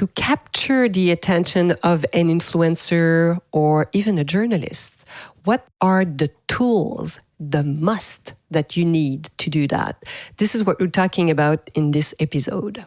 to capture the attention of an influencer or even a journalist? What are the tools, the must that you need to do that? This is what we're talking about in this episode.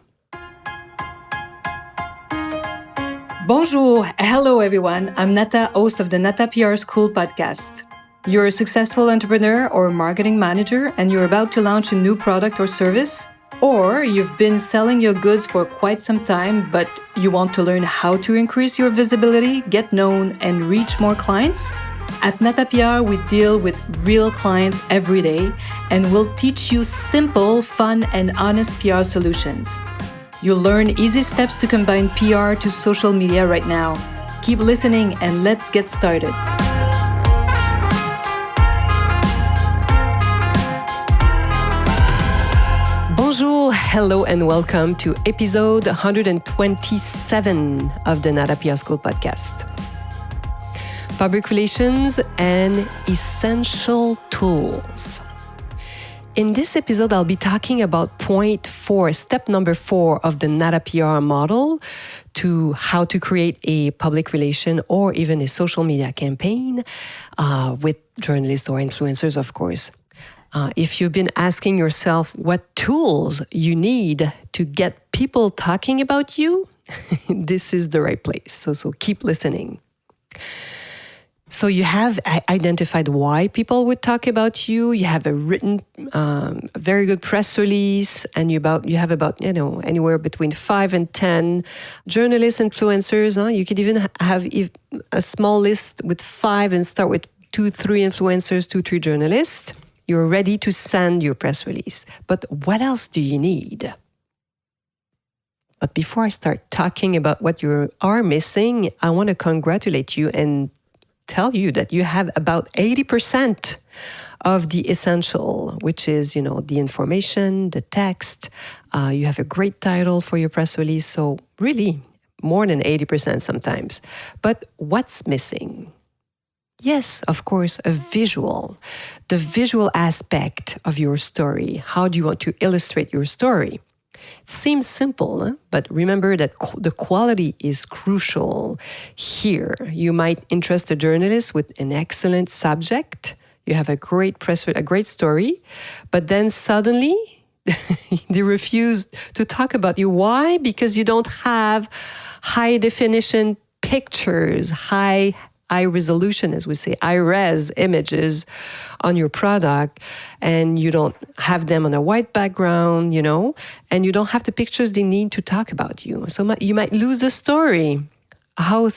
Bonjour. Hello, everyone. I'm Nata, host of the NATA PR School podcast. You're a successful entrepreneur or marketing manager, and you're about to launch a new product or service, or you've been selling your goods for quite some time, but you want to learn how to increase your visibility, get known, and reach more clients? At NATA PR, we deal with real clients every day, and we'll teach you simple, fun, and honest PR solutions. You'll learn easy steps to combine PR to social media right now. Keep listening and let's get started. Bonjour, hello, and welcome to episode 127 of the NATA PR School podcast. Public relations and essential tools. In this episode, I'll be talking about point 4, step number 4 of the NATA PR model to how to create a public relation or even a social media campaign with journalists or influencers, of course. If you've been asking yourself what tools you need to get people talking about you, this is the right place. So keep listening. So you have identified why people would talk about you. You have a written, very good press release, and you have about anywhere between 5 and 10 journalists, influencers. You could even have a small list with 5 and start with 2, 3 influencers, 2, 3 journalists. You're ready to send your press release. But what else do you need? But before I start talking about what you are missing, I want to congratulate you and tell you that you have about 80% of the essential, which is, the information, the text. You have a great title for your press release. So really, more than 80% sometimes. But what's missing? Yes, of course, a visual. The visual aspect of your story. How do you want to illustrate your story? It seems simple, but remember that the quality is crucial here. You might interest a journalist with an excellent subject. You have a great a great story, but then suddenly they refuse to talk about you. Why? Because you don't have high definition pictures, high resolution, as we say, high-res images on your product, and you don't have them on a white background, and you don't have the pictures they need to talk about you. So you might lose the story. How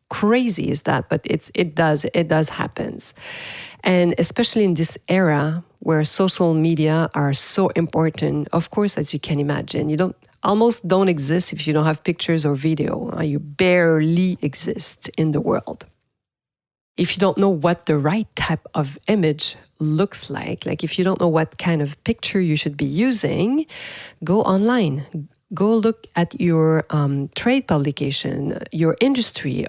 crazy is that? But it does happen. And especially in this era where social media are so important, of course, as you can imagine, you almost don't exist if you don't have pictures or video. You barely exist in the world. If you don't know what the right type of image looks like if you don't know what kind of picture you should be using, go online. Go look at your trade publication, your industry.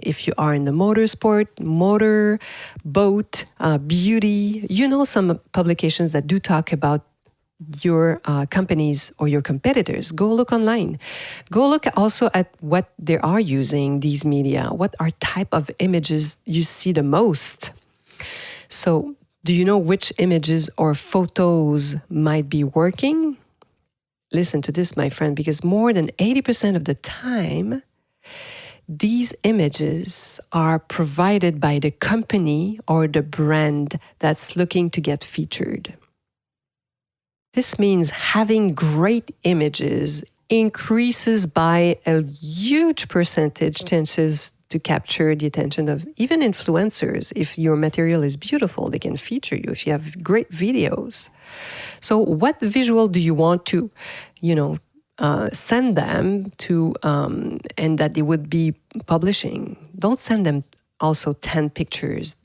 If you are in the motorsport, motor, boat, beauty, some publications that do talk about your companies or your competitors. Go look online. Go look also at what they are using, these media. What are type of images you see the most? So do you know which images or photos might be working? Listen to this, my friend, because more than 80% of the time, these images are provided by the company or the brand that's looking to get featured. This means having great images increases by a huge percentage chances to capture the attention of even influencers. If your material is beautiful, they can feature you if you have great videos. So what visual do you want to, send them to, and that they would be publishing? Don't send them also 10 pictures.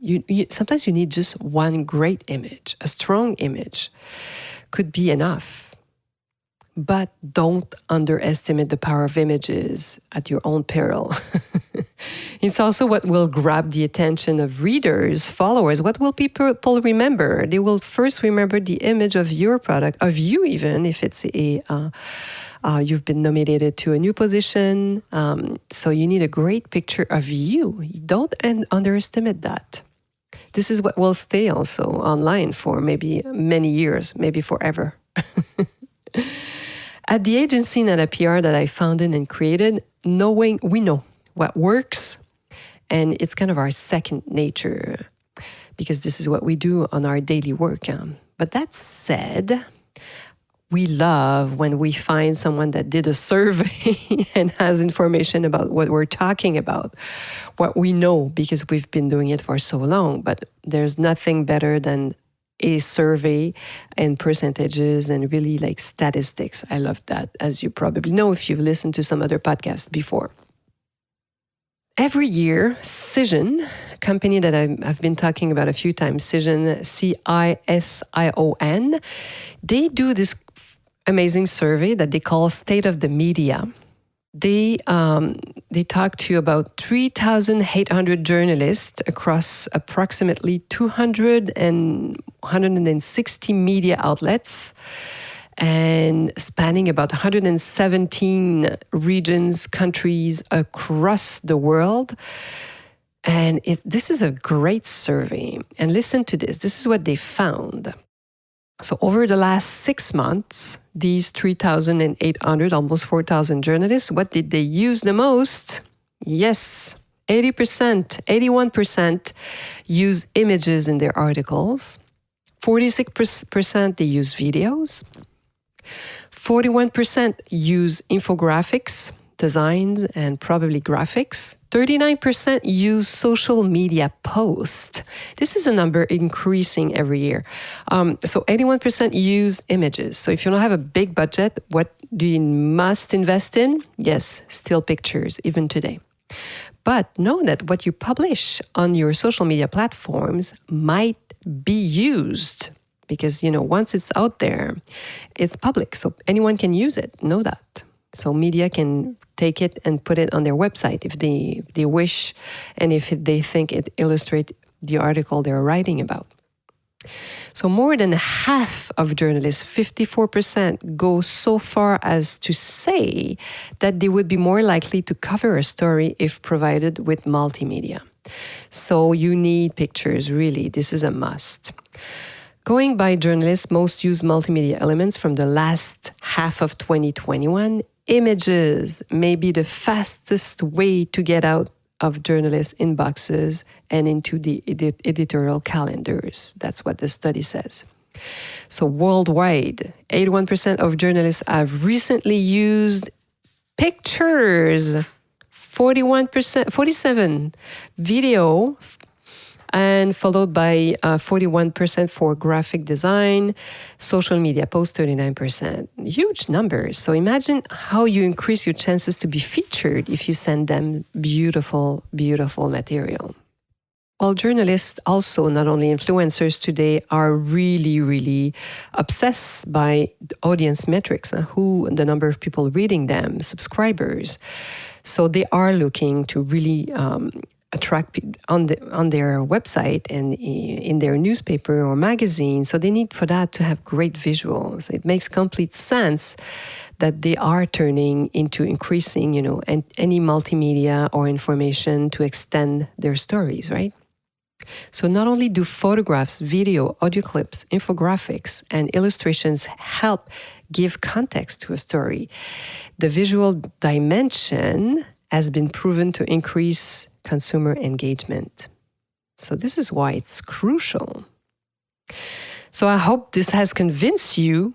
Sometimes you need just one great image, a strong image. Could be enough. But don't underestimate the power of images at your own peril. It's also what will grab the attention of readers, followers. What will people remember? They will first remember the image of your product, of you even, if it's you've been nominated to a new position. So you need a great picture of you. Don't underestimate that. This is what will stay also online for maybe many years, maybe forever. At the agency NATA PR that I founded and created, we know what works, and it's kind of our second nature because this is what we do on our daily work. But that said, we love when we find someone that did a survey and has information about what we're talking about, what we know because we've been doing it for so long. But there's nothing better than a survey and percentages and really like statistics. I love that, as you probably know if you've listened to some other podcasts before. Every year, Cision, a company that I've been talking about a few times, Cision, CISION, they do this amazing survey that they call State of the Media. They talk to about 3,800 journalists across approximately 200 and 160 media outlets and spanning about 117 regions, countries across the world. And this is a great survey. And listen to this. This is what they found. So over the last 6 months, these 3,800, almost 4,000 journalists, what did they use the most? Yes, 80%, 81% use images in their articles. 46% they use videos. 41% use infographics, designs, and probably graphics. 39% use social media posts. This is a number increasing every year. So 81% use images. So if you don't have a big budget, what do you must invest in? Yes, still pictures, even today. But know that what you publish on your social media platforms might be used because, once it's out there, it's public. So anyone can use it. Know that. So media can take it and put it on their website if they wish and if they think it illustrates the article they're writing about. So more than half of journalists, 54%, go so far as to say that they would be more likely to cover a story if provided with multimedia. So you need pictures, really. This is a must. Going by journalists, most use multimedia elements from the last half of 2021. Images may be the fastest way to get out of journalists' inboxes and into the editorial calendars. That's what the study says. So worldwide, 81% of journalists have recently used pictures, 47% video, and followed by 41% for graphic design, social media posts 39%. Huge numbers. So imagine how you increase your chances to be featured if you send them beautiful, beautiful material. Well, journalists also, not only influencers today, are really, really obsessed by audience metrics, the number of people reading them, subscribers. So they are looking to really attract on their website and in their newspaper or magazine. So they need for that to have great visuals. It makes complete sense that they are turning into increasing, any multimedia or information to extend their stories, right? So not only do photographs, video, audio clips, infographics, and illustrations help give context to a story, the visual dimension has been proven to increase consumer engagement. So this is why it's crucial. So I hope this has convinced you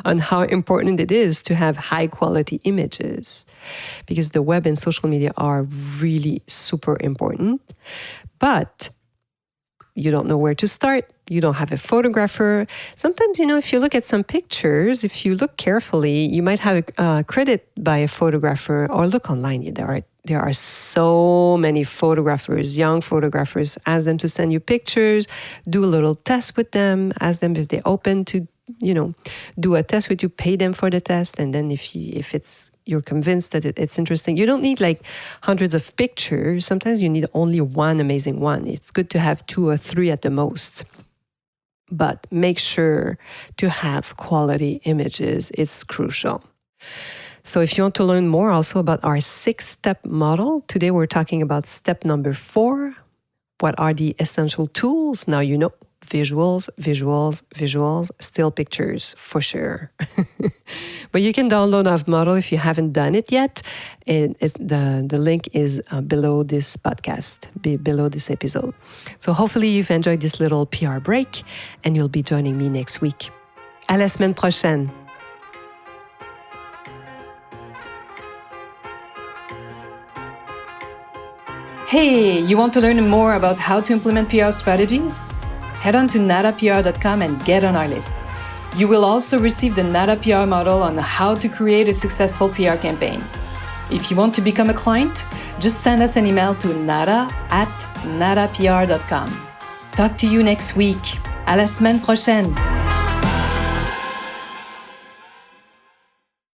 on how important it is to have high quality images, because the web and social media are really super important. But you don't know where to start. You don't have a photographer. Sometimes, if you look at some pictures, if you look carefully, you might have a credit by a photographer, or look online. There are so many photographers, young photographers. Ask them to send you pictures, do a little test with them, ask them if they're open to, do a test with you, pay them for the test. And then if you're convinced that it's interesting, you don't need like hundreds of pictures. Sometimes you need only one amazing one. It's good to have 2 or 3 at the most. but make sure to have quality images. It's crucial. So if you want to learn more also about our 6-step model, today we're talking about step number 4. What are the essential tools? Now you know. Visuals, visuals, visuals, still pictures for sure. But you can download our model if you haven't done it yet. The link is below this podcast, below this episode. So hopefully you've enjoyed this little PR break and you'll be joining me next week. À la semaine prochaine. Hey, you want to learn more about how to implement PR strategies? Head on to natapr.com and get on our list. You will also receive the NATA PR model on how to create a successful PR campaign. If you want to become a client, just send us an email to nata@natapr.com. Talk to you next week. À la semaine prochaine.